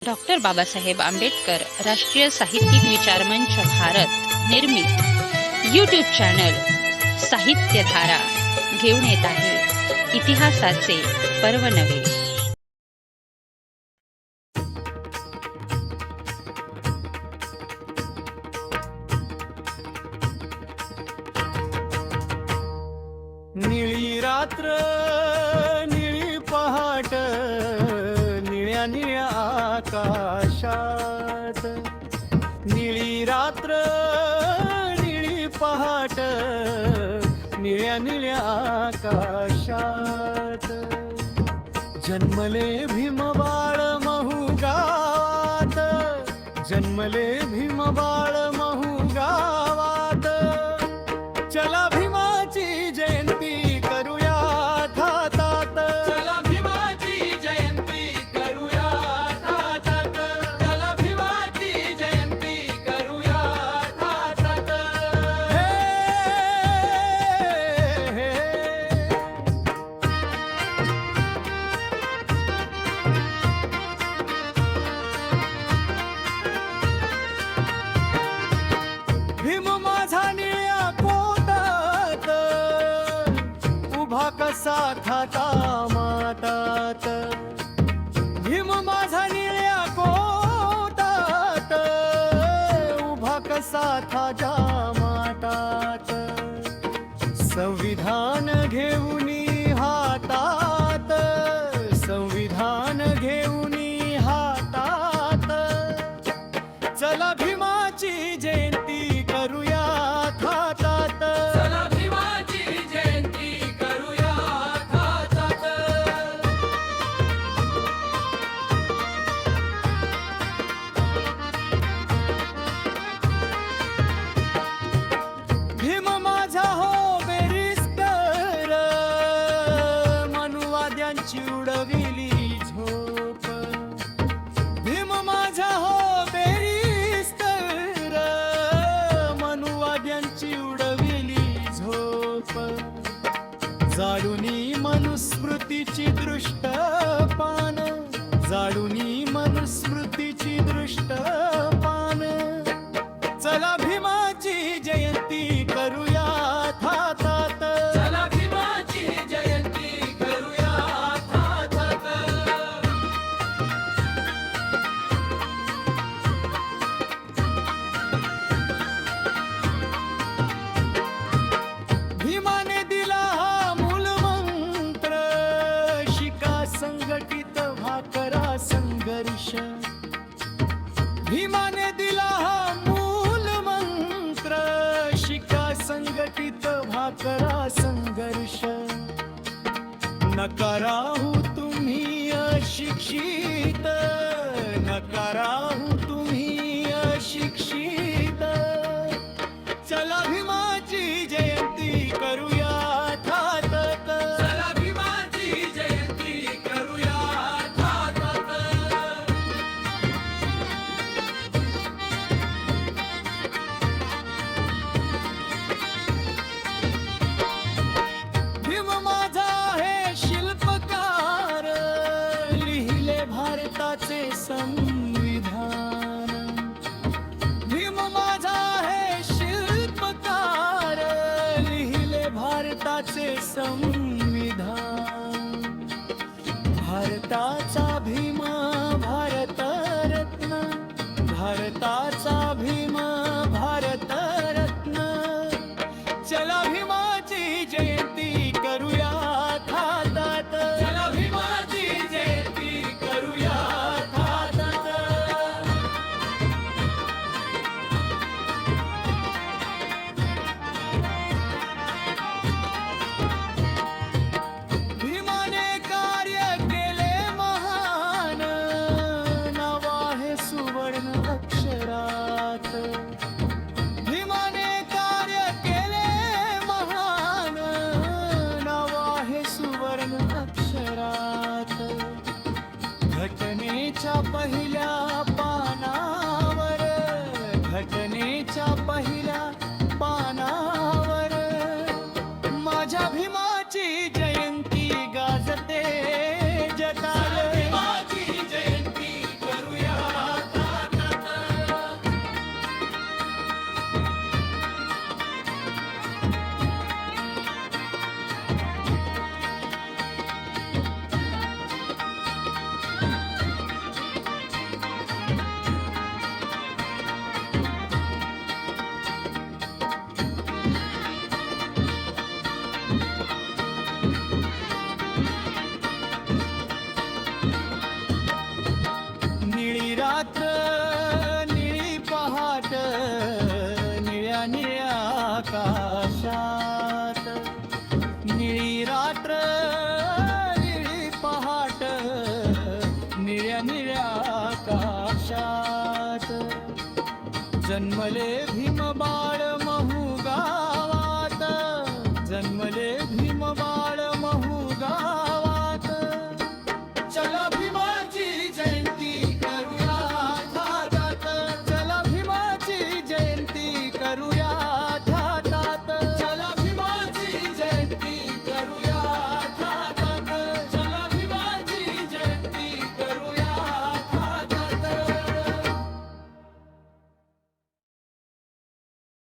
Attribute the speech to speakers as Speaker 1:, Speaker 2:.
Speaker 1: Doctor Babasaheb Ambedkar राष्ट्रीय साहित्यिक विचार मंच भारत निर्मित यूट्यूब चॅनल साहित्यधारा घेऊन येत आहे इतिहासाचे पर्व नवे.
Speaker 2: निळी रात्र निळी पहाट निळ्या निळ्या आकाशात, निळी रात्र निळी पहाट निळ्या निळ्या आकाशात, जन्मले भीमबाळ महू गावात, जन्मले भीमबाळ महू गावात. चला भीमाची जयंती करूया थातात,
Speaker 3: चला भीमाची जयंती करूया थातात, चला भीमाची जयंती करूया थातात.
Speaker 2: हे, हे. भीम माझा निळ्या पोटात उभा कसा खाता मातात, भीम माझा निळ्या पोटात उभा कसा थाजा मातात. संविधान घेऊनी हातात, संविधान घेऊनी हातात, चला भीमाची जयंती करूया थातात,
Speaker 3: चला भीमाची जयंती करूया थातात.
Speaker 2: भीम माझा हो बेरिस्टर मनुवाद्यांची उडविली झोप, भीम माझा हो बेरिस्टर मनुवाद्यांची उडविली झोप. जाडूनी मनुस्मृतीची दृष्ट पान, जाडूनी मनुस्मृतीची दृष्ट पान, चला भीमाची जयंती करूया थातात,
Speaker 3: चला भीमाची जयंती करूया थातात.
Speaker 2: भीमाने दिला हा मूलमंत्र, शिका संघटित भाकरा संघर्ष. भीमाने दिला हा मूलमंत्र, शिका संघटित भाकरा संघर्ष. नका राहू तुम्ही अशिक्षित, नका राहू तुम्ही अशिक्षित, चला भीमाची जयंती करूया थातात,
Speaker 3: चला भीमाची जयंती करूया थातात.
Speaker 2: भीम माझा आहे शिल्पकार, लिहिले भारताचे संविधान. रात्र निळी पहाट निळ्या निळ्या आकाशात निळी रात्र निळी पहाट निळ्या निळ्या आकाशात जन्मले भीम बाळ